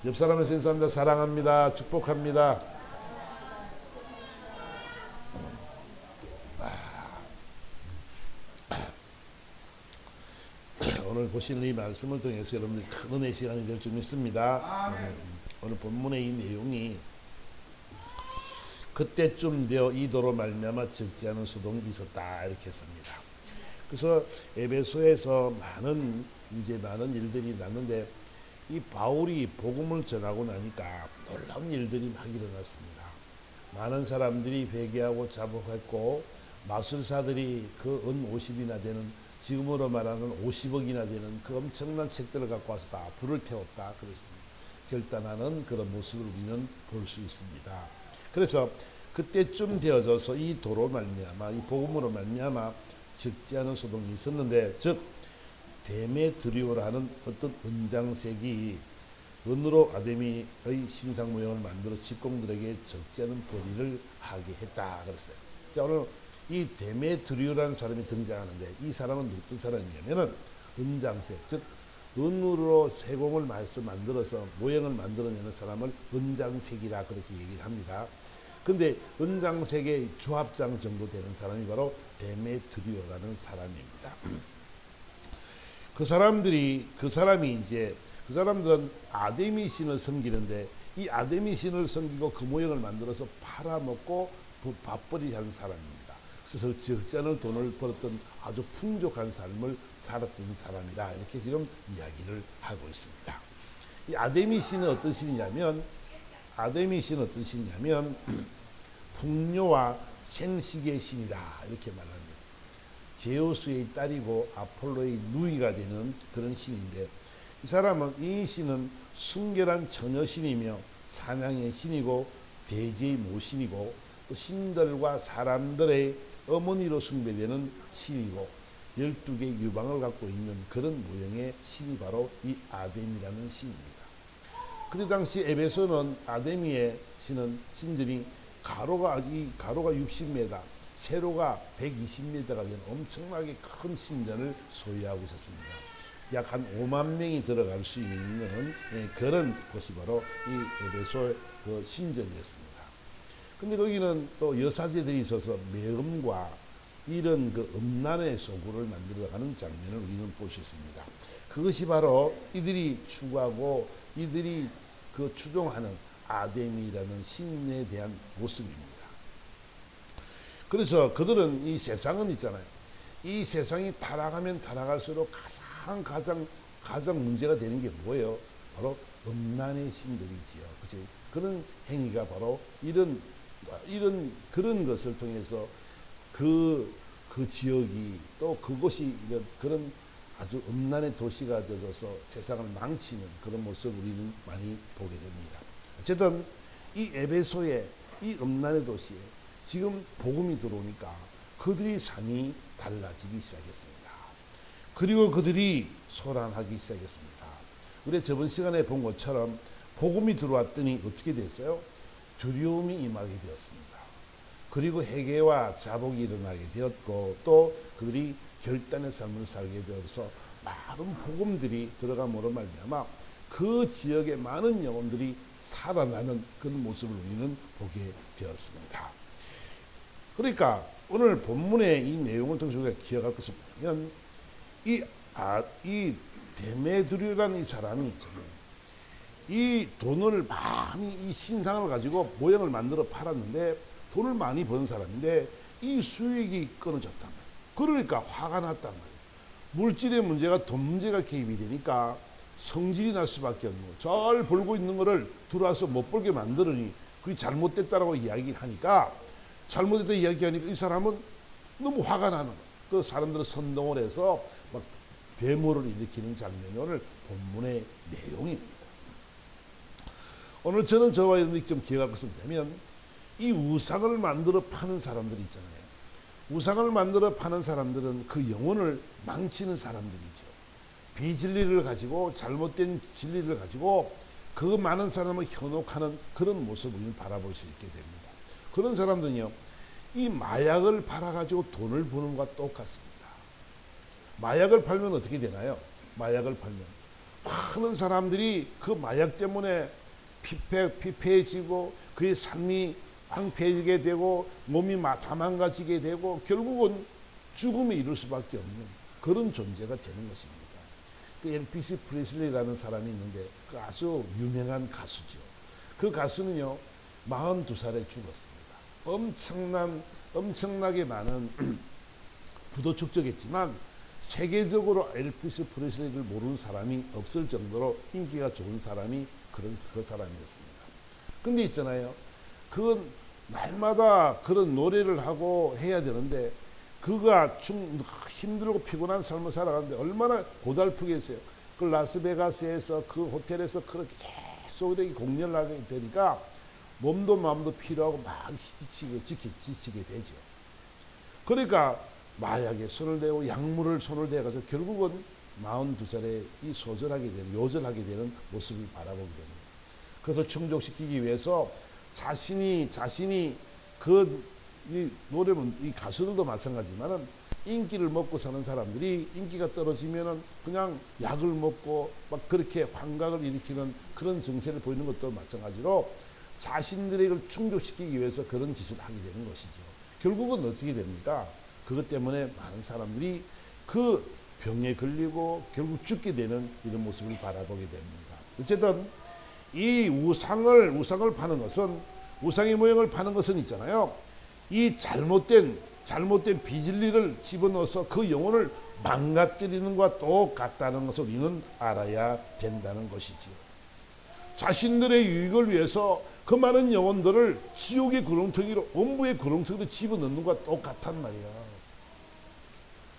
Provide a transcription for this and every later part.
옆 사람을 인사합니다. 사랑합니다. 축복합니다. 오늘 보시는 이 말씀을 통해서 여러분들이 큰 은혜 시간이 될 줄 믿습니다. 오늘 본문의 이 내용이 그때쯤 되어 이 도로 말미암아 적지 않은 소동이 있었다 이렇게 했습니다. 그래서 에베소에서 많은 일들이 났는데 이 바울이 복음을 전하고 나니까 놀라운 일들이 막 일어났습니다. 많은 사람들이 회개하고 자복했고 마술사들이 그 은 50이나 되는 지금으로 말하는 50억이나 되는 그 엄청난 책들을 갖고 와서 다 불을 태웠다 그랬습니다. 결단하는 그런 모습을 우리는 볼 수 있습니다. 그래서 그때쯤 되어져서 이 도로 말미암아 이 복음으로 말미암아 적지 않은 소동이 있었는데 즉 데메드리오라는 어떤 은장색이 은으로 아데미의 신상 모형을 만들어 직공들에게 적지 않은 벌이를 하게 했다 그랬어요. 자, 오늘 이 데메드리오라는 사람이 등장하는데 이 사람은 어떤 사람이냐면은 은장색 즉 은으로 세공을 만들어서 모형을 만들어내는 사람을 은장색이라 그렇게 얘기를 합니다. 근데 은장색의 조합장 정도 되는 사람이 바로 데메드리오라는 사람입니다. 그 사람들은 아데미 신을 섬기는데 이 아데미 신을 섬기고 그 모형을 만들어서 팔아먹고 밥벌이 하는 사람입니다. 그래서 적지 않은 돈을 벌었던 아주 풍족한 삶을 살았던 사람이다 이렇게 지금 이야기를 하고 있습니다. 이 아데미 신은 어떤 신이냐면 풍요와 생식의 신이다 이렇게 말합니다. 제우스의 딸이고 아폴로의 누이가 되는 그런 신인데 이 신은 순결한 처녀신이며 사냥의 신이고 대지의 모신이고 또 신들과 사람들의 어머니로 숭배되는 신이고 12개의 유방을 갖고 있는 그런 모형의 신이 바로 이 아데미라는 신입니다. 그때 당시 에베소는 아데미의 신들이 가로가 60m, 세로가 120m가 되는 엄청나게 큰 신전을 소유하고 있었습니다. 약 한 5만 명이 들어갈 수 있는 그런 곳이 바로 이 에베소 그 신전이었습니다. 근데 거기는 또 여사제들이 있어서 매음과 이런 그 음란의 소굴을 만들어가는 장면을 우리는 볼 수 있습니다. 그것이 바로 이들이 추구하고 이들이 그 추종하는 아데미라는 신에 대한 모습입니다. 그래서 그들은 이 세상은 있잖아요. 이 세상이 타락하면 타락할수록 가장 문제가 되는 게 뭐예요? 바로 음란의 신들이지요. 그치? 그런 행위가 바로 그런 것을 통해서 그 지역이 또 그곳이 그런 아주 음란의 도시가 되어서 세상을 망치는 그런 모습을 우리는 많이 보게 됩니다. 어쨌든 이 에베소의 이 음란의 도시에 지금 복음이 들어오니까 그들이 삶이 달라지기 시작했습니다. 그리고 그들이 소란하기 시작했습니다. 우리 저번 시간에 본 것처럼 복음이 들어왔더니 어떻게 됐어요? 두려움이 임하게 되었습니다. 그리고 회개와 자복이 일어나게 되었고 또 그들이 결단의 삶을 살게 되어서 많은 복음들이 들어감으로 말미암아 그 지역의 많은 영혼들이 살아나는 그런 모습을 우리는 보게 되었습니다. 그러니까 오늘 본문의 이 내용을 통해서 우리가 기억할 것을 보면 이 데메드리오라는 이 사람이 있잖아요. 이 돈을 많이 이 신상을 가지고 모형을 만들어 팔았는데 돈을 많이 번 사람인데 이 수익이 끊어졌단 말이에요. 그러니까 화가 났단 말이에요. 물질의 문제가 돈 문제가 개입이 되니까 성질이 날 수밖에 없는 거예요. 잘 벌고 있는 거를 들어와서 못 벌게 만들으니 그게 잘못됐다라고 이야기를 하니까 잘못됐다 이야기하니까 이 사람은 너무 화가 나는 거예요. 그 사람들은 선동을 해서 막 괴물을 일으키는 장면이 오늘 본문의 내용입니다. 오늘 저는 저와 여러분이 좀 기억할 것은 뭐냐면 이 우상을 만들어 파는 사람들이 있잖아요. 우상을 만들어 파는 사람들은 그 영혼을 망치는 사람들이죠. 비진리를 가지고 잘못된 진리를 가지고 그 많은 사람을 현혹하는 그런 모습을 우리는 바라볼 수 있게 됩니다. 그런 사람들은요, 이 마약을 팔아가지고 돈을 버는 것과 똑같습니다. 마약을 팔면 어떻게 되나요? 마약을 팔면 많은 사람들이 그 마약 때문에 피폐해지고 그의 삶이 황폐해지게 되고 몸이 다 망가지게 되고 결국은 죽음에 이를 수밖에 없는 그런 존재가 되는 것입니다. 그 엘비스 프레슬리라는 사람이 있는데 그 아주 유명한 가수죠. 그 가수는요 42살에 죽었습니다. 엄청나게 많은 부도 축적했지만 세계적으로 엘비스 프레슬리를 모르는 사람이 없을 정도로 인기가 좋은 사람이 그 사람이었습니다. 근데 있잖아요. 그건 날마다 그런 노래를 하고 해야 되는데 그가 힘들고 피곤한 삶을 살아가는데 얼마나 고달프겠어요. 그 라스베가스에서 그 호텔에서 그렇게 계속 공연을 하게 되니까 몸도 마음도 피로하고 막 지치게 되죠. 그러니까 마약에 손을 대고 약물을 손을 대가지고 결국은 42살에 이 요절하게 되는 모습을 바라보게 됩니다. 그래서 충족시키기 위해서 자신이 이 노래는 이 가수들도 마찬가지지만은 인기를 먹고 사는 사람들이 인기가 떨어지면은 그냥 약을 먹고 막 그렇게 환각을 일으키는 그런 정세를 보이는 것도 마찬가지로 자신들에게 충족시키기 위해서 그런 짓을 하게 되는 것이죠. 결국은 어떻게 됩니까? 그것 때문에 많은 사람들이 그 병에 걸리고 결국 죽게 되는 이런 모습을 바라보게 됩니다. 어쨌든 이 우상을 파는 것은 우상의 모형을 파는 것은 있잖아요. 이 잘못된 비진리를 집어넣어서 그 영혼을 망가뜨리는 것과 똑같다는 것을 우리는 알아야 된다는 것이지요. 자신들의 유익을 위해서 그 많은 영혼들을 지옥의 구렁텅이로 엄부의 구렁텅이로 집어넣는 것과 똑같단 말이야.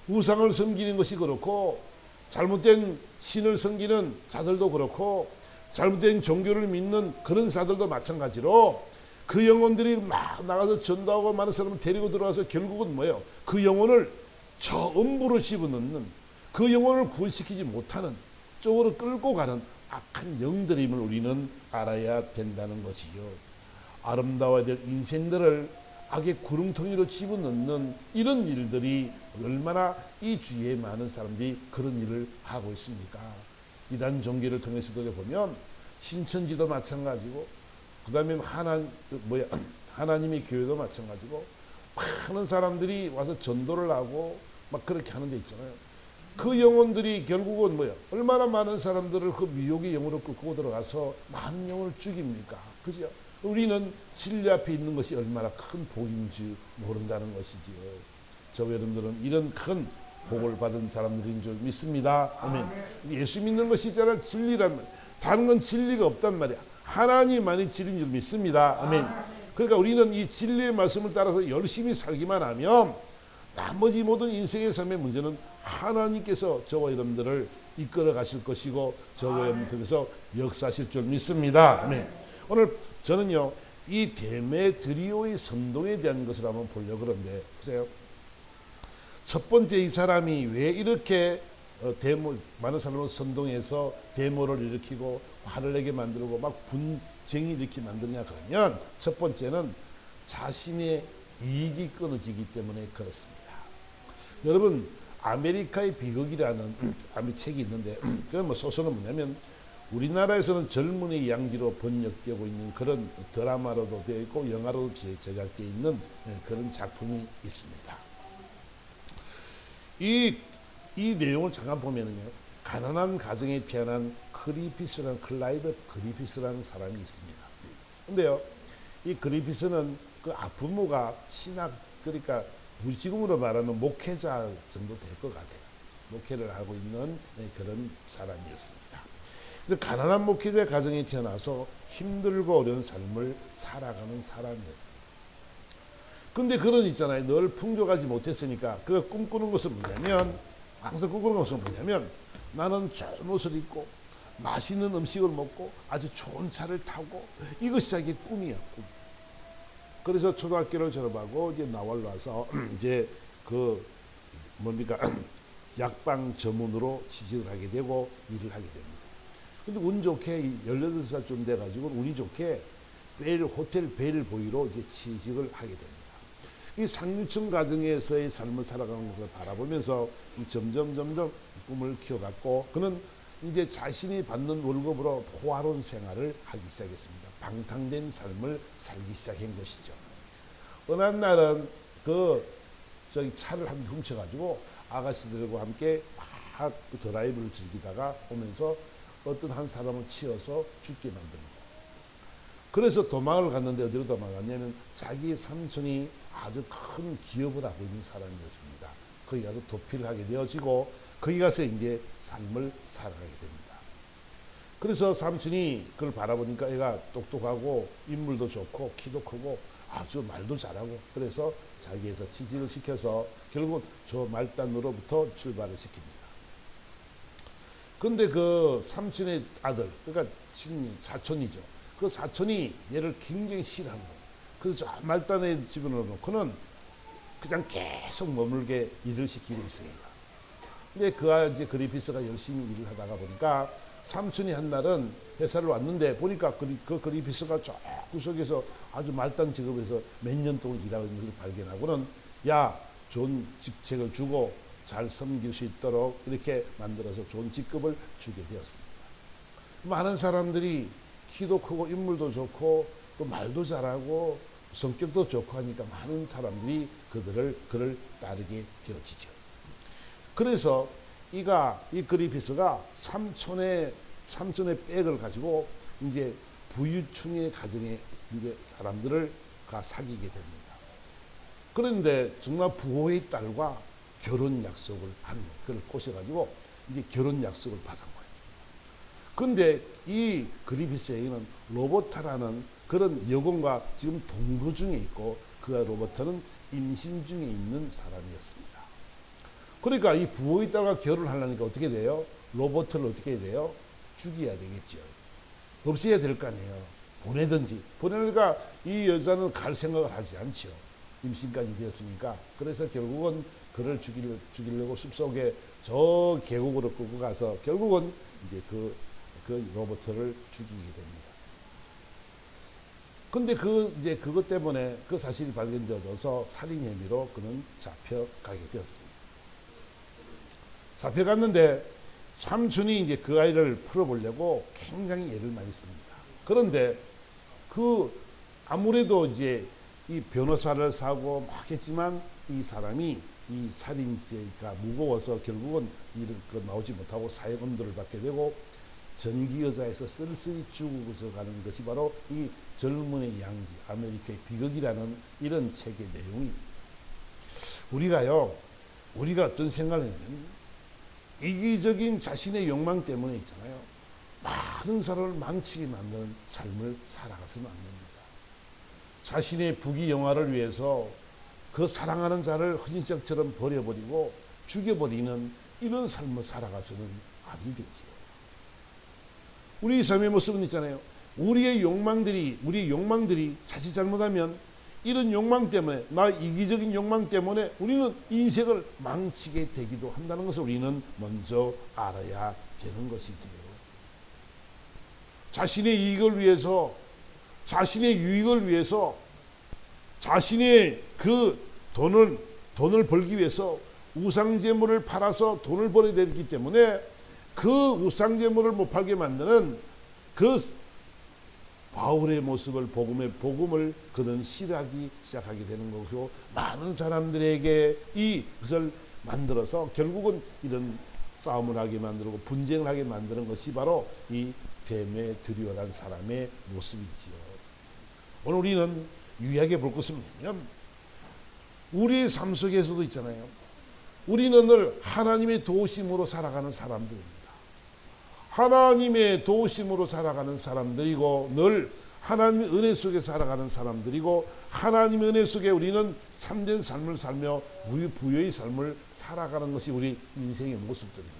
우상을 섬기는 것이 그렇고 잘못된 신을 섬기는 자들도 그렇고 잘못된 종교를 믿는 그런 자들도 마찬가지로 그 영혼들이 막 나가서 전도하고 많은 사람을 데리고 들어와서 결국은 뭐예요? 그 영혼을 저 엄부로 집어넣는 그 영혼을 구원시키지 못하는 쪽으로 끌고 가는 악한 영들임을 우리는 알아야 된다는 것이요. 아름다워야 될 인생들을 악의 구렁텅이로 집어넣는 이런 일들이 얼마나 이 주위에 많은 사람들이 그런 일을 하고 있습니까? 이단 종교를 통해서도 보면 신천지도 마찬가지고 그 다음에 하나님의 교회도 마찬가지고 많은 사람들이 와서 전도를 하고 막 그렇게 하는 데 있잖아요. 그 영혼들이 결국은 뭐야? 얼마나 많은 사람들을 그 미혹의 영으로 끌고 들어가서 많은 영혼을 죽입니까? 그죠? 우리는 진리 앞에 있는 것이 얼마나 큰 복인지 모른다는 것이지요. 저 여러분들은 이런 큰 복을 받은 사람들인 줄 믿습니다. 아멘. 예수 믿는 것이 있잖아. 진리란 말. 다른 건 진리가 없단 말이야. 하나님만이 진리인 줄 믿습니다. 아멘. 그러니까 우리는 이 진리의 말씀을 따라서 열심히 살기만 하면 나머지 모든 인생의 삶의 문제는 하나님께서 저와 여러분들을 이끌어 가실 것이고 저와 여러분 통해서 역사하실 줄 믿습니다. 아멘. 오늘 저는요 이 데메드리오의 선동에 대한 것을 한번 보려고 그러는데 보세요. 첫 번째 이 사람이 왜 이렇게 많은 사람을 선동해서 데모를 일으키고 화를 내게 만들고 막 분쟁이 이렇게 만드냐 그러면 첫 번째는 자신의 이익이 끊어지기 때문에 그렇습니다. 여러분 아메리카의 비극이라는 책이 있는데 그건 뭐 소설은 뭐냐면 우리나라에서는 젊은이 양지로 번역되고 있는 그런 드라마로도 되어 있고 영화로도 제작되어 있는 그런 작품이 있습니다. 이 내용을 잠깐 보면은요, 가난한 가정에 태어난 클라이드 그리피스라는 사람이 있습니다. 근데요, 이 그리피스는 그 부모가 그러니까 지금으로 말하면 목회자 정도 될 것 같아요. 목회를 하고 있는 그런 사람이었습니다. 그래서 가난한 목회자 가정에 태어나서 힘들고 어려운 삶을 살아가는 사람이었습니다. 근데 그런 있잖아요. 늘 풍족하지 못했으니까 그 꿈꾸는 것은 뭐냐면 항상 꿈꾸는 것은 뭐냐면 나는 좋은 옷을 입고 맛있는 음식을 먹고 아주 좋은 차를 타고 이것이 자기 꿈이야. 꿈. 그래서 초등학교를 졸업하고 이제 나월 와서 이제 약방 전문으로 취직을 하게 되고 일을 하게 됩니다. 근데 운 좋게 18살쯤 돼가지고 운이 좋게 호텔 벨보이로 이제 취직을 하게 됩니다. 이 상류층 가정에서의 삶을 살아가는 것을 바라보면서 점점 꿈을 키워갔고 그는 이제 자신이 받는 월급으로 호화로운 생활을 하기 시작했습니다. 방탕된 삶을 살기 시작한 것이죠. 어느 날은 저기 차를 한 대 훔쳐가지고 아가씨들과 함께 막 드라이브를 즐기다가 오면서 어떤 한 사람을 치어서 죽게 만듭니다. 그래서 도망을 갔는데 어디로 도망갔냐면 자기 삼촌이 아주 큰 기업을 하고 있는 사람이었습니다. 거기 가서 도피를 하게 되어지고 거기 가서 이제 삶을 살아가게 됩니다. 그래서 삼촌이 그걸 바라보니까 애가 똑똑하고 인물도 좋고 키도 크고 아주 말도 잘하고 그래서 자기에서 취직을 시켜서 결국 저 말단으로부터 출발을 시킵니다. 근데 그 삼촌의 아들, 그러니까 사촌이죠. 그 사촌이 얘를 굉장히 싫어하는 거예요. 그래서 저 말단의 집으로 놓고는 그냥 계속 머물게 일을 시키고 있습니다. 근데 이제 그리피스가 열심히 일을 하다가 보니까 삼촌이 한 날은 회사를 왔는데 보니까 그 그리피스가 저 구석에서 아주 말단 직업에서 몇 년 동안 일하고 있는 것을 발견하고는 야, 좋은 직책을 주고 잘 섬길 수 있도록 이렇게 만들어서 좋은 직급을 주게 되었습니다. 많은 사람들이 키도 크고 인물도 좋고 또 말도 잘하고 성격도 좋고 하니까 많은 사람들이 그를 따르게 되어지죠. 그래서 이 그리피스가 삼촌의 백을 가지고 이제 부유층의 가정의 이제 사람들을 사귀게 됩니다. 그런데 정말 부호의 딸과 결혼 약속을 그걸 꼬셔가지고 이제 결혼 약속을 받은 거예요. 근데 이 그리피스에게는 로버타라는 그런 여공과 지금 동거 중에 있고 그 로버타는 임신 중에 있는 사람이었습니다. 그러니까 이 부호의 딸과 결혼하려니까 어떻게 돼요? 로버트를 어떻게 해야 돼요? 죽여야 되겠죠. 없애야 될 거 아니에요. 보내니까 이 여자는 갈 생각을 하지 않죠. 임신까지 되었으니까. 그래서 결국은 그를 죽이려고 숲속에 저 계곡으로 끌고 가서 결국은 이제 그 로버트를 죽이게 됩니다. 근데 이제 그것 때문에 그 사실이 발견되어져서 살인 혐의로 그는 잡혀가게 되었습니다. 잡혀갔는데 삼촌이 이제 그 아이를 풀어보려고 굉장히 애를 많이 씁니다. 그런데 아무래도 이제 이 변호사를 사고 막 했지만 이 사람이 이 살인죄가 무거워서 결국은 나오지 못하고 사형언도를 받게 되고 전기의자에서 쓸쓸히 죽어가는 것이 바로 이 젊은의 양지 아메리카의 비극이라는 이런 책의 내용입니다. 우리가 어떤 생각을 하냐면 이기적인 자신의 욕망 때문에 있잖아요. 많은 사람을 망치게 만드는 삶을 살아가서는 안 됩니다. 자신의 부귀영화를 위해서 그 사랑하는 자를 헌신짝처럼 버려버리고 죽여버리는 이런 삶을 살아가서는 아니 되지요. 우리 삶의 모습은 있잖아요. 우리의 욕망들이 자칫 잘못하면 이런 욕망 때문에 이기적인 욕망 때문에 우리는 인생을 망치게 되기도 한다는 것을 우리는 먼저 알아야 되는 것이지요. 자신의 이익을 위해서 자신의 유익을 위해서 자신의 그 돈을 벌기 위해서 우상제물을 팔아서 돈을 벌어야 되기 때문에 그 우상제물을 못 팔게 만드는 그 바울의 모습을 복음을 그는 싫어하기 시작하게 되는 것이고 많은 사람들에게 이것을 만들어서 결국은 이런 싸움을 하게 만들고 분쟁을 하게 만드는 것이 바로 이 데메드리오라는 사람의 모습이지요. 오늘 우리는 유의하게 볼 것은 뭐냐면 우리의 삶 속에서도 있잖아요. 우리는 늘 하나님의 도우심으로 살아가는 사람들입니다. 하나님의 도우심으로 살아가는 사람들이고 늘 하나님의 은혜 속에 살아가는 사람들이고 하나님의 은혜 속에 우리는 참된 삶을 살며 부유의 삶을 살아가는 것이 우리 인생의 모습들입니다.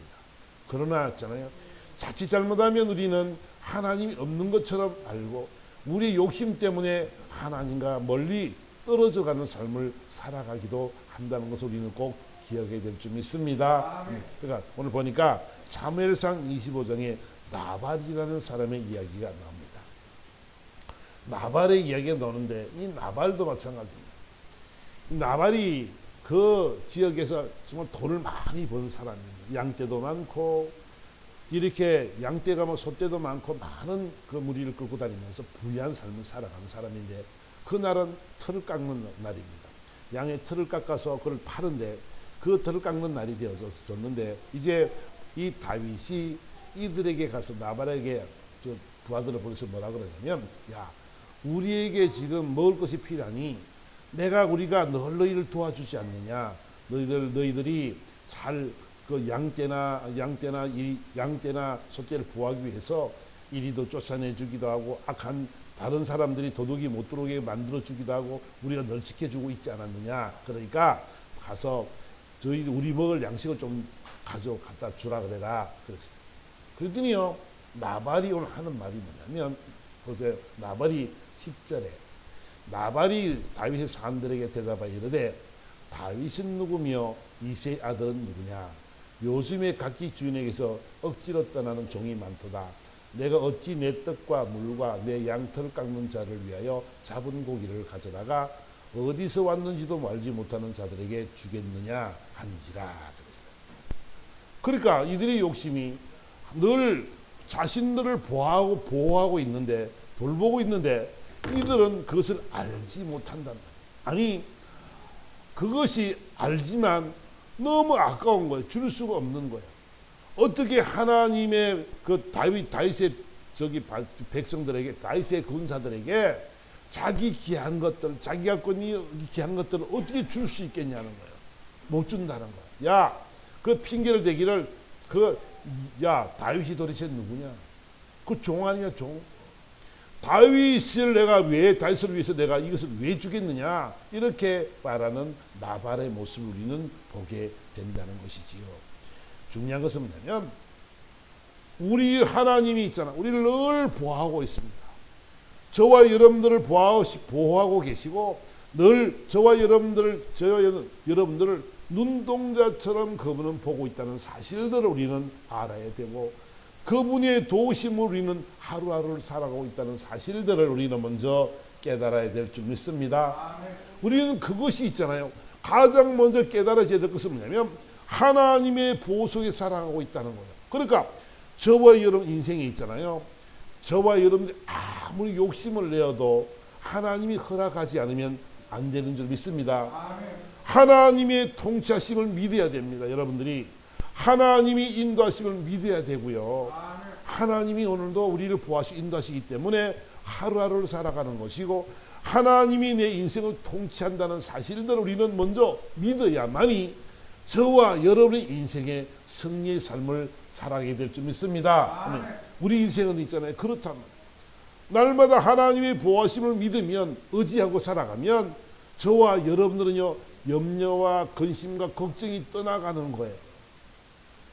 그러나 있잖아요. 자칫 잘못하면 우리는 하나님이 없는 것처럼 알고 우리의 욕심 때문에 하나님과 멀리 떨어져가는 삶을 살아가기도 한다는 것을 우리는 꼭 기억해야 될 줄 믿습니다. 그러니까 오늘 보니까 사무엘상 25장에 나발이라는 사람의 이야기가 나옵니다. 나발의 이야기가 나오는데 이 나발도 마찬가지입니다. 나발이 그 지역에서 정말 돈을 많이 번 사람입니다. 양떼도 많고 이렇게 양떼가 뭐 소떼도 많고 많은 그 무리를 끌고 다니면서 부유한 삶을 살아가는 사람인데 그날은 털을 깎는 날입니다. 양의 털을 깎아서 그걸 파는데 그 털을 깎는 날이 되어졌는데 이제 이 다윗이 이들에게 가서 나발에게 저 부하들을 보내서 뭐라 그러냐면 야 우리에게 지금 먹을 것이 필요하니 우리가 너희를 도와주지 않느냐 너희들이 잘 그 양떼나 소떼를 보호하기 위해서 이리도 쫓아내 주기도 하고 악한 다른 사람들이 도둑이 못 들어오게 만들어 주기도 하고 우리가 널 지켜주고 있지 않았느냐. 그러니까 가서 우리 먹을 양식을 좀 갖다 주라 그래라 그랬어요. 그랬더니요 나발이 오늘 하는 말이 뭐냐면 보세요. 나발이 10절에 나발이 다윗의 사람들에게 대답하여 이르되 다윗은 누구며 이새의 아들은 누구냐. 요즘에 각기 주인에게서 억지로 떠나는 종이 많도다. 내가 어찌 내 떡과 물과 내 양털 깎는 자를 위하여 잡은 고기를 가져다가 어디서 왔는지도 알지 못하는 자들에게 주겠느냐 한지라 그랬어요. 그러니까 이들의 욕심이 늘 자신들을 보호하고 있는데 돌보고 있는데 이들은 그것을 알지 못한단 말이에요. 아니 그것이 알지만 너무 아까운 거예요. 줄 수가 없는 거예요. 어떻게 하나님의 그 다윗의 백성들에게 다윗의 군사들에게 자기 귀한 것들 자기가 귀한 것들을 어떻게 줄 수 있겠냐는 거예요. 못 준다는 거예요. 야, 그 핑계를 대기를 다윗이 도대체 누구냐? 그 종 아니야 종? 다윗을 위해서 내가 이것을 왜 주겠느냐? 이렇게 말하는 나발의 모습을 우리는 보게 된다는 것이지요. 중요한 것은 뭐냐면 우리 하나님이 있잖아. 우리를 늘 보호하고 있습니다. 저와 여러분들을 보호하고 계시고 늘 저와 여러분들을 눈동자처럼 그분은 보고 있다는 사실들을 우리는 알아야 되고 그분의 도우심으로 우리는 하루하루를 살아가고 있다는 사실들을 우리는 먼저 깨달아야 될 줄 믿습니다. 우리는 그것이 있잖아요. 가장 먼저 깨달아야 될 것은 뭐냐면 하나님의 보호 속에 살아가고 있다는 거예요. 그러니까 저와 여러분 인생에 있잖아요. 저와 여러분들이 아무리 욕심을 내어도 하나님이 허락하지 않으면 안 되는 줄 믿습니다. 하나님의 통치하심을 믿어야 됩니다. 여러분들이 하나님이 인도하심을 믿어야 되고요. 하나님이 오늘도 우리를 보호하시고 인도하시기 때문에 하루하루를 살아가는 것이고 하나님이 내 인생을 통치한다는 사실들을 우리는 먼저 믿어야만이 저와 여러분의 인생의 승리의 삶을 살아가게 될 줄 믿습니다. 우리 인생은 있잖아요. 그렇다면 날마다 하나님의 보호하심을 믿으면 의지하고 살아가면 저와 여러분들은요 염려와 근심과 걱정이 떠나가는 거예요.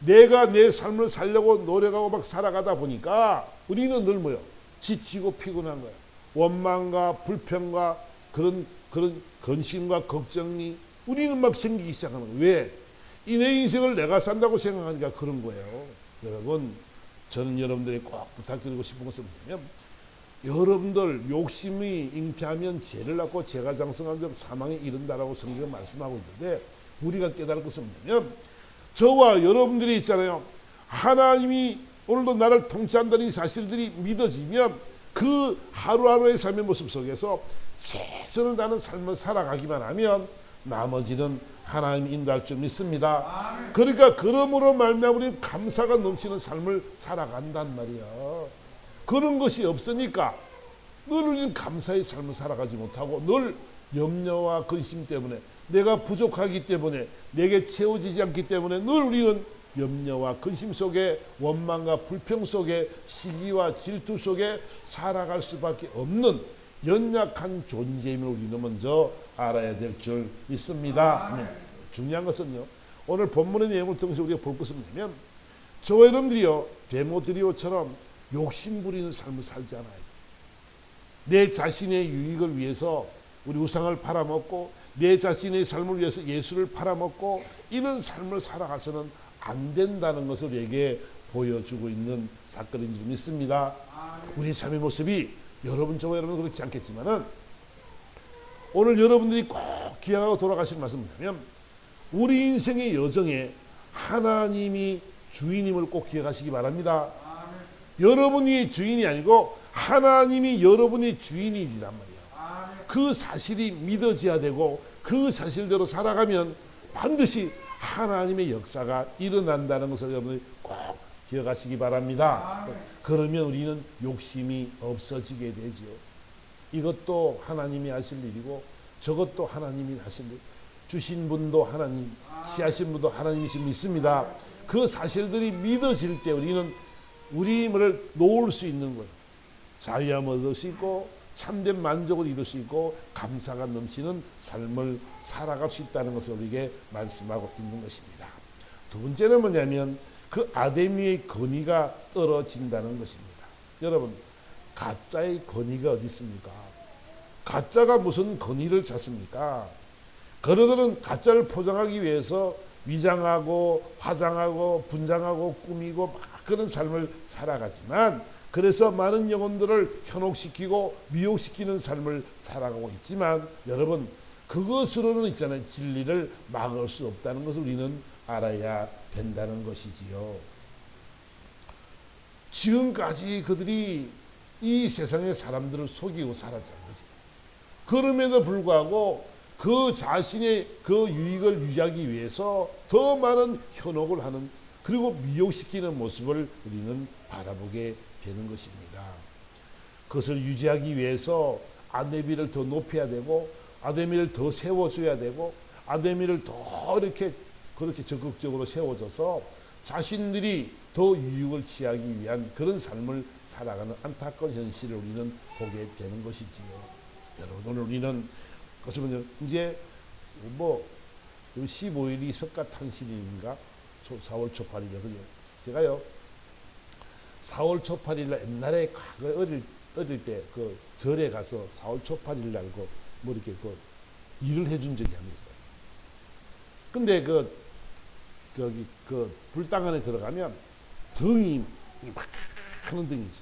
내가 내 삶을 살려고 노력하고 막 살아가다 보니까 우리는 늘 뭐요? 지치고 피곤한 거예요. 원망과 불평과 그런 근심과 걱정이 우리는 막 생기기 시작하는 거예요. 왜? 이 내 인생을 내가 산다고 생각하니까 그런 거예요. 여러분, 저는 여러분들이 꼭 부탁드리고 싶은 것은 뭐냐면 여러분들 욕심이 잉태하면 죄를 낳고 죄가 장성하면 사망에 이른다라고 성경은 말씀하고 있는데 우리가 깨달을 것은 뭐냐면 저와 여러분들이 있잖아요. 하나님이 오늘도 나를 통치한다는 이 사실들이 믿어지면 그 하루하루의 삶의 모습 속에서 최선을 다하는 삶을 살아가기만 하면 나머지는 하나님 인도할 줄 믿습니다. 그러니까 그러므로 말미암아 우리는 감사가 넘치는 삶을 살아간단 말이야. 그런 것이 없으니까 늘 우리는 감사의 삶을 살아가지 못하고 늘 염려와 근심 때문에 내가 부족하기 때문에 내게 채워지지 않기 때문에 늘 우리는 염려와 근심 속에 원망과 불평 속에 시기와 질투 속에 살아갈 수밖에 없는 연약한 존재임을 우리는 먼저 알아야 될 줄 믿습니다. 중요한 것은요. 오늘 본문의 내용을 통해서 우리가 볼 것은 뭐냐면 저와 여러분들이요. 데모드리오처럼 욕심 부리는 삶을 살지 않아요. 내 자신의 유익을 위해서 우리 우상을 팔아먹고 내 자신의 삶을 위해서 예수를 팔아먹고 이런 삶을 살아가서는 안 된다는 것을 우리에게 보여주고 있는 사건인 줄 믿습니다. 우리 삶의 모습이 저와 여러분은 그렇지 않겠지만은 오늘 여러분들이 꼭 기억하고 돌아가실 말씀은 뭐냐면 우리 인생의 여정에 하나님이 주인임을 꼭 기억하시기 바랍니다. 여러분이 주인이 아니고 하나님이 여러분의 주인이란 말이에요. 그 사실이 믿어져야 되고 그 사실대로 살아가면 반드시 하나님의 역사가 일어난다는 것을 여러분이 꼭 기억하시기 바랍니다. 그러면 우리는 욕심이 없어지게 되죠. 이것도 하나님이 하실 일이고 저것도 하나님이 하실 일. 주신 분도 하나님, 시하신 분도 하나님이신 믿습니다. 그 사실들이 믿어질 때 우리는 우리를 놓을 수 있는 거예요. 자유함을 얻을 수 있고 참된 만족을 이룰 수 있고 감사가 넘치는 삶을 살아갈 수 있다는 것을 우리에게 말씀하고 있는 것입니다. 두 번째는 뭐냐면 그 아데미의 권위가 떨어진다는 것입니다. 여러분, 가짜의 권위가 어디 있습니까? 가짜가 무슨 권위를 찾습니까? 그러들은 가짜를 포장하기 위해서 위장하고 화장하고 분장하고 꾸미고 막 그런 삶을 살아가지만 그래서 많은 영혼들을 현혹시키고 미혹시키는 삶을 살아가고 있지만 여러분 그것으로는 있잖아요. 진리를 막을 수 없다는 것을 우리는 알아야 된다는 것이지요. 지금까지 그들이 이 세상의 사람들을 속이고 살았다는 거지. 그럼에도 불구하고 그 자신의 그 유익을 유지하기 위해서 더 많은 현혹을 하는 그리고 미혹시키는 모습을 우리는 바라보게 되는 것입니다. 그것을 유지하기 위해서 아데미를 더 높여야 되고 아데미를 더 세워줘야 되고 아데미를 더 이렇게 그렇게 적극적으로 세워져서 자신들이 더 유익을 취하기 위한 그런 삶을 살아가는 안타까운 현실을 우리는 보게 되는 것이지요. 여러분 오늘 우리는 그것은 이제 뭐 15일이 석가탄신일인가 4월 초 8일이요. 그죠? 제가요 4월 초 8일 날 옛날에 어릴 때 그 절에 가서 4월 초 8일 날 뭐 이렇게 그 일을 해준 적이 한 번 있어요. 근데 저기 불당 안에 들어가면 등이 막 하는 등이지.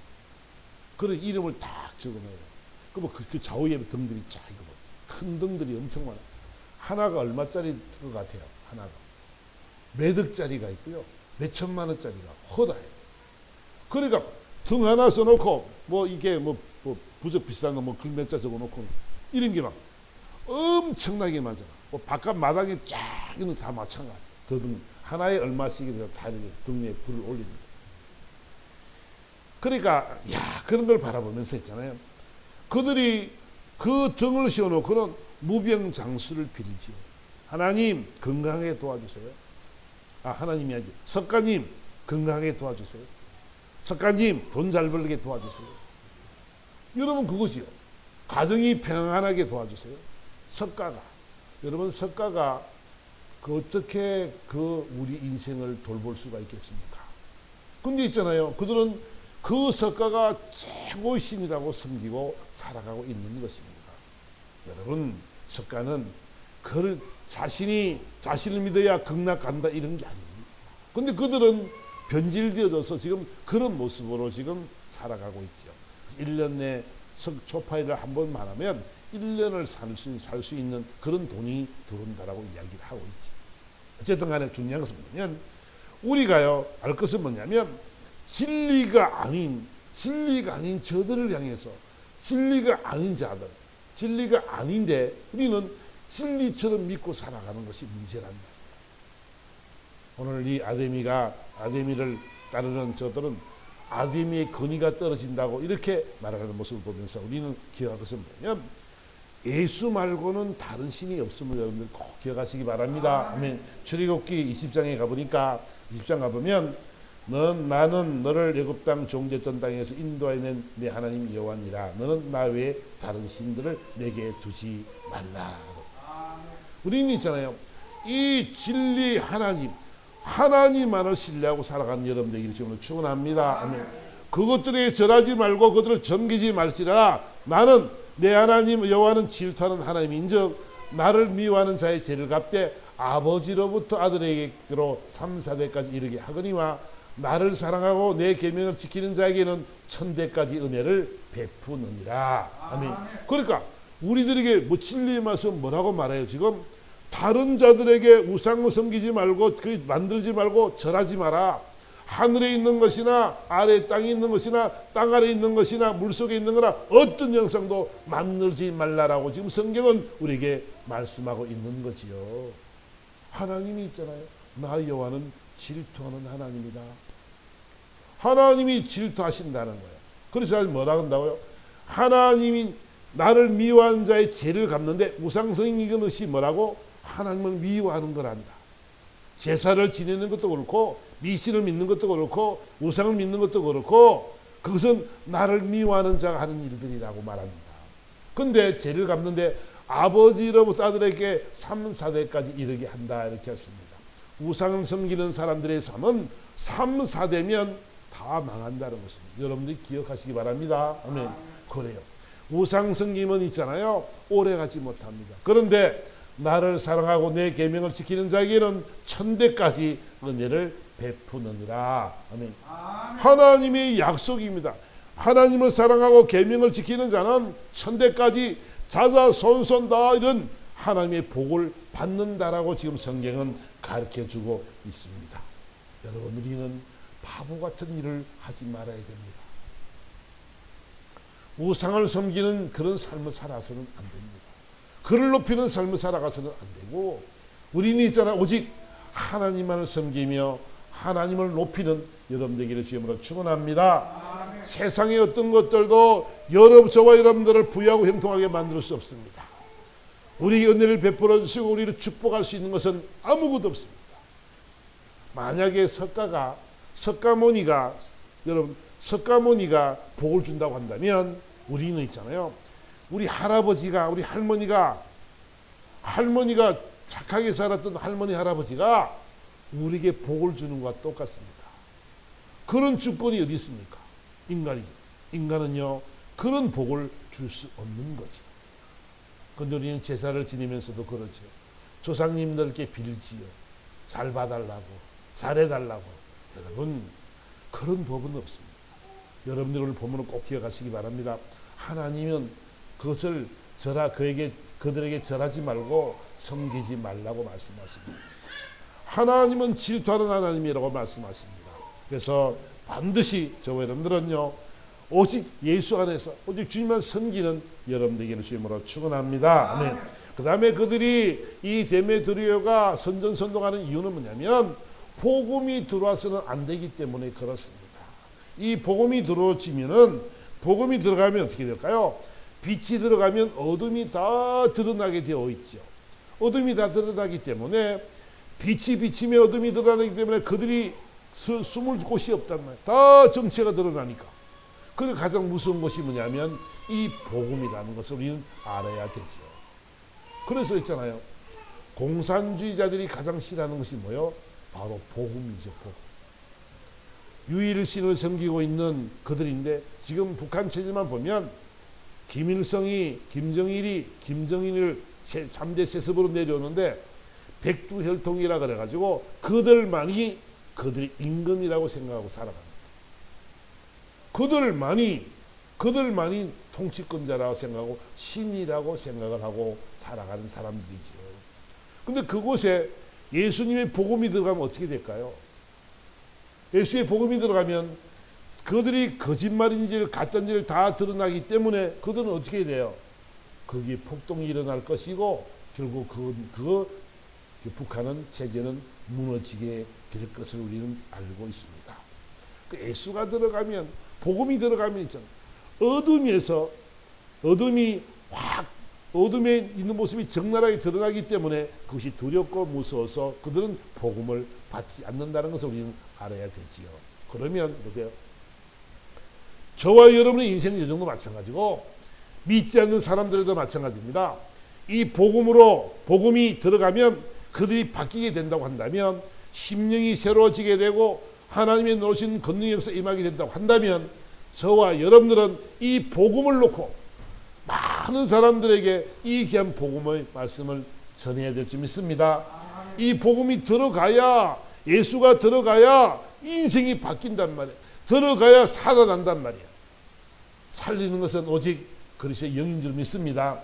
그래 이름을 딱 적어놔요. 그 좌우에 등들이 쫙 이거 큰 등들이 엄청 많아. 하나가 얼마짜리 것 같아요. 하나가 몇 억짜리가 있고요. 몇 천만 원짜리가 허다해요. 그러니까 등 하나 써놓고 뭐 이게 뭐 부적 비싼 거 뭐 글몇자 적어놓고 이런 게 막 엄청나게 많잖아. 뭐 바깥 마당에 쫙 있는 다 마찬가지. 그 등 하나에 얼마씩이라도 다 이렇게 등에 불을 올리는 거예요. 그러니까 야 그런 걸 바라보면서 있잖아요. 그들이 그 등을 씌워놓고는 무병장수를 빌지요. 하나님 건강하게 도와주세요. 하나님이 아니죠. 석가님 건강하게 도와주세요. 석가님 돈 잘 벌게 도와주세요. 여러분 그것이요. 가정이 평안하게 도와주세요. 석가가 여러분 석가가 어떻게 우리 인생을 돌볼 수가 있겠습니까? 근데 있잖아요. 그들은 그 석가가 최고의 신이라고 섬기고 살아가고 있는 것입니다. 여러분 석가는 자신을 믿어야 극락간다 이런 게 아닙니다. 근데 그들은 변질되어져서 지금 그런 모습으로 지금 살아가고 있죠. 1년 내 초파일을 한 번만 하면 1년을 살 수 있는 그런 돈이 들어온다라고 이야기를 하고 있지. 어쨌든 간에 중요한 것은 뭐냐면 우리가요 알 것은 뭐냐면 진리가 아닌 저들을 향해서 진리가 아닌 자들 진리가 아닌데 우리는 진리처럼 믿고 살아가는 것이 문제란 말이에요. 오늘 이 아데미를 따르는 저들은 아데미의 권위가 떨어진다고 이렇게 말하는 모습을 보면서 우리는 기억할 것은 뭐냐면 예수 말고는 다른 신이 없음을 여러분들 꼭 기억하시기 바랍니다. 아멘. 출애굽기 20장에 가보니까 20장 가보면 나는 너를 애굽 땅 종됐던 땅에서 인도해낸 내 하나님 여호와니라. 너는 나 외에 다른 신들을 내게 두지 말라. 우리는 있잖아요. 이 진리 하나님만을 신뢰하고 살아가는 여러분 되기를 지금으로 축원합니다. 아멘. 그것들에 절하지 말고 그들을 섬기지 말지라. 나는 내 하나님 여호와는 질투하는 하나님인즉 나를 미워하는 자의 죄를 갚되 아버지로부터 아들에게로 3, 4대까지 이르게 하거니와 나를 사랑하고 내 계명을 지키는 자에게는 1000대까지 은혜를 베푸느니라. 아멘. 그러니까 우리들에게 뭐 진리의 말씀 뭐라고 말해요? 지금 다른 자들에게 우상을 섬기지 말고 만들지 말고 절하지 마라. 하늘에 있는 것이나 아래 땅에 있는 것이나 땅 아래 있는 것이나 물속에 있는 거나 어떤 형상도 만들지 말라라고 지금 성경은 우리에게 말씀하고 있는 거지요. 하나님이 있잖아요. 나 여호와는 질투하는 하나님이다. 하나님이 질투하신다는 거예요. 그래서 뭐라 한다고요? 하나님이 나를 미워하는 자의 죄를 갚는데 우상성이 이것이 뭐라고? 하나님을 미워하는 거란다. 제사를 지내는 것도 그렇고 미신을 믿는 것도 그렇고 우상을 믿는 것도 그렇고 그것은 나를 미워하는 자가 하는 일들이라고 말합니다. 근데 죄를 갚는데 아버지로부터 아들에게 3, 4대까지 이르게 한다 이렇게 했습니다. 우상을 섬기는 사람들의 삶은 3, 4대면 다 망한다는 것입니다. 여러분들이 기억하시기 바랍니다. 아멘. 그래요. 우상 섬김은 있잖아요. 오래 가지 못합니다. 그런데 나를 사랑하고 내 계명을 지키는 자에게는 천대까지 은혜를 베푸느니라. 아멘. 하나님의 약속입니다. 하나님을 사랑하고 계명을 지키는 자는 천대까지 자자손손 다 이런 하나님의 복을 받는다라고 지금 성경은 가르쳐주고 있습니다. 여러분, 우리는 바보 같은 일을 하지 말아야 됩니다. 우상을 섬기는 그런 삶을 살아서는 안 됩니다. 그를 높이는 삶을 살아가서는 안 되고 우리는 있잖아 오직 하나님만을 섬기며 하나님을 높이는 여러분 되기를 주님으로 축원합니다. 세상의 어떤 것들도 저와 여러분들을 부유하고 형통하게 만들 수 없습니다. 우리에게 은혜를 베풀어 주시고 우리를 축복할 수 있는 것은 아무것도 없습니다. 만약에 석가모니가 여러분 석가모니가 복을 준다고 한다면 우리는 있잖아요. 우리 할아버지가 우리 할머니가 착하게 살았던 할머니 할아버지가 우리에게 복을 주는 것과 똑같습니다. 그런 주권이 어디 있습니까? 인간은요 그런 복을 줄 수 없는 거죠. 그런데 우리는 제사를 지내면서도 그러죠. 조상님들께 빌지요. 잘 봐달라고 잘해달라고. 여러분 그런 법은 없습니다. 여러분들 오늘 본문을 꼭 기억하시기 바랍니다. 하나님은 그것을 그들에게 절하지 말고 섬기지 말라고 말씀하십니다. 하나님은 질투하는 하나님이라고 말씀하십니다. 그래서 반드시 저와 여러분들은요 오직 예수 안에서 오직 주님만 섬기는 여러분들에게는 주님으로 축원합니다. 아멘. 그 다음에 그들이 이 데메드리오가 선전선동하는 이유는 뭐냐면 복음이 들어와서는 안 되기 때문에 그렇습니다. 이 복음이 들어가면 어떻게 될까요? 빛이 들어가면 어둠이 다 드러나게 되어 있죠. 어둠이 다 드러나기 때문에 빛이 비치며 어둠이 드러나기 때문에 그들이 숨을 곳이 없단 말이에요. 다 정체가 드러나니까. 그래서 가장 무서운 것이 뭐냐면 이 복음이라는 것을 우리는 알아야 되죠. 그래서 있잖아요. 공산주의자들이 가장 싫어하는 것이 뭐예요? 바로 복음이죠. 복음. 유일신을 섬기고 있는 그들인데 지금 북한 체제만 보면 김일성이 김정일을 3대 세습으로 내려오는데 백두혈통이라 그래가지고 그들이 임금이라고 생각하고 살아갑니다. 그들만이 통치권자라고 생각하고 신이라고 생각을 하고 살아가는 사람들이죠. 근데 그곳에 예수님의 복음이 들어가면 어떻게 될까요? 예수의 복음이 들어가면 그들이 거짓말인지를 가짜인지를 다 드러나기 때문에 그들은 어떻게 돼요? 거기에 폭동이 일어날 것이고 결국 북한은 체제는 무너지게 될 것을 우리는 알고 있습니다. 그 예수가 들어가면 복음이 들어가면 있잖아요. 어둠에 있는 모습이 적나라하게 드러나기 때문에 그것이 두렵고 무서워서 그들은 복음을 받지 않는다는 것을 우리는 알아야 되지요. 그러면 보세요. 저와 여러분의 인생 여정도 마찬가지고 믿지 않는 사람들도 마찬가지입니다. 이 복음이 들어가면 그들이 바뀌게 된다고 한다면 심령이 새로워지게 되고 하나님의 노신 권능 역사 임하게 된다고 한다면 저와 여러분들은 이 복음을 놓고 많은 사람들에게 이 귀한 복음의 말씀을 전해야 될 줄 믿습니다. 이 복음이 들어가야 예수가 들어가야 인생이 바뀐단 말이에요. 들어가야 살아난단 말이에요. 살리는 것은 오직 그리스도의 영인 줄 믿습니다.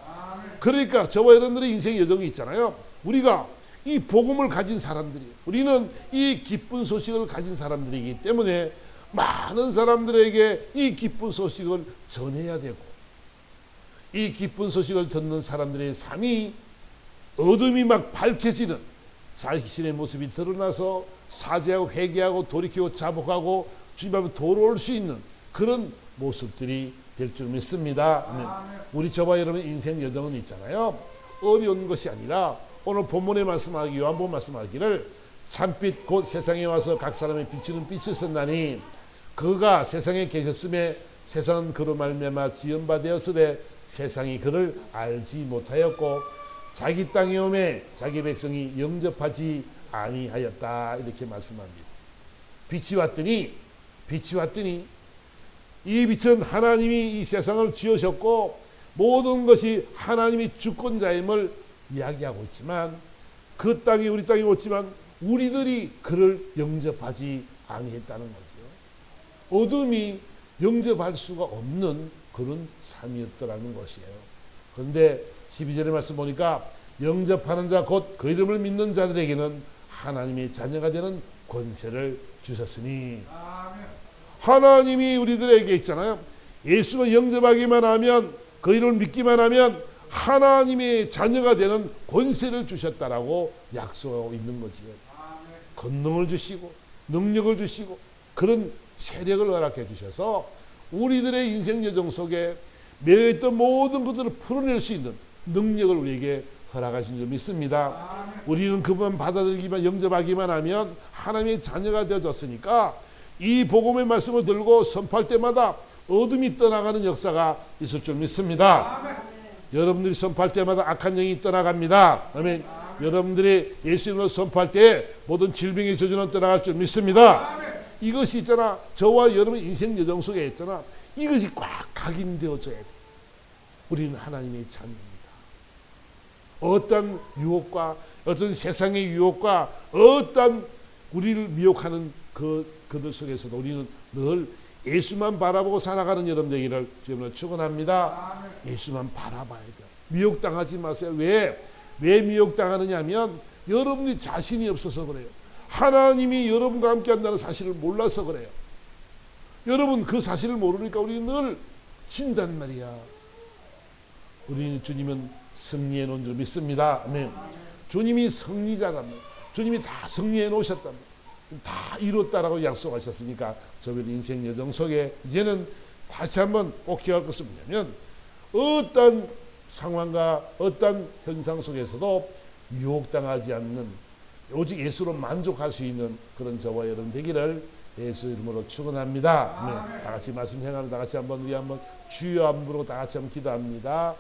그러니까 저와 여러분들의 인생 여정이 있잖아요. 우리가 이 복음을 가진 사람들이에요. 우리는 이 기쁜 소식을 가진 사람들이기 때문에 많은 사람들에게 이 기쁜 소식을 전해야 되고, 이 기쁜 소식을 듣는 사람들의 삶이 어둠이 막 밝혀지는 자신의 모습이 드러나서 사죄하고 회개하고 돌이키고 자복하고 주님 앞에 돌아올 수 있는 그런 모습들이 될 줄 믿습니다. 우리 저와 여러분 인생 여정은 있잖아요. 어려운 것이 아니라 오늘 본문에 말씀하기, 요한복음 말씀하기를 참빛 곧 세상에 와서 각 사람의 비추는 빛이었나니 그가 세상에 계셨음에 세상은 그로 말미암아 지은 바 되었으되 세상이 그를 알지 못하였고 자기 땅에 오매 자기 백성이 영접하지 아니하였다. 이렇게 말씀합니다. 빛이 왔더니 이 빛은 하나님이 이 세상을 지으셨고 모든 것이 하나님이 주권자임을 이야기하고 있지만 그 땅이 우리 땅에 왔지만 우리들이 그를 영접하지 아니했다는 거죠. 어둠이 영접할 수가 없는 그런 삶이었더라는 것이에요. 그런데 12절의 말씀 보니까 영접하는 자 곧 그 이름을 믿는 자들에게는 하나님의 자녀가 되는 권세를 주셨으니. 하나님이 우리들에게 있잖아요. 예수를 영접하기만 하면, 그 이름을 믿기만 하면 하나님의 자녀가 되는 권세를 주셨다라고 약속하고 있는 거지요. 권능을 주시고 능력을 주시고 그런 세력을 허락해 주셔서 우리들의 인생 여정 속에 매였던 모든 것들을 풀어낼 수 있는 능력을 우리에게 허락하신 줄 믿습니다. 우리는 그분 받아들이기만, 영접하기만 하면 하나님의 자녀가 되어졌으니까 이 복음의 말씀을 들고 선포할 때마다 어둠이 떠나가는 역사가 있을 줄 믿습니다. 여러분들이 선포할 때마다 악한 영이 떠나갑니다. 아멘. 여러분들이 예수 이름으로 선포할 때 모든 질병의 저주는 떠나갈 줄 믿습니다. 이것이 있잖아, 저와 여러분 인생 여정 속에 있잖아, 이것이 꽉 각인되어져야 돼. 우리는 하나님의 자녀입니다. 어떤 유혹과 어떤 세상의 유혹과 어떤 우리를 미혹하는 그들 속에서도 우리는 늘 예수만 바라보고 살아가는 여러분 되기를 주님으로 축원합니다. 예수만 바라봐야 돼요. 미혹당하지 마세요. 왜 미혹당하느냐 하면 여러분이 자신이 없어서 그래요. 하나님이 여러분과 함께 한다는 사실을 몰라서 그래요. 여러분 그 사실을 모르니까 우리는 늘 진단 말이야. 우리는 주님은 승리해 놓은 줄 믿습니다. 아멘. 주님이 승리자란 말이에요. 주님이 다 승리해 놓으셨단 말이에요. 다 이뤘다라고 약속하셨으니까 저별 인생 여정 속에 이제는 다시 한번 꼭 기억할 것은 뭐냐면 어떤 상황과 어떤 현상 속에서도 유혹당하지 않는 오직 예수로 만족할 수 있는 그런 저와 여러분 되기를 예수 이름으로 축원합니다. 네, 다 같이 말씀 행하는 다 같이 한번 우리 한번 주여 한번 부르고 다 같이 한번 기도합니다.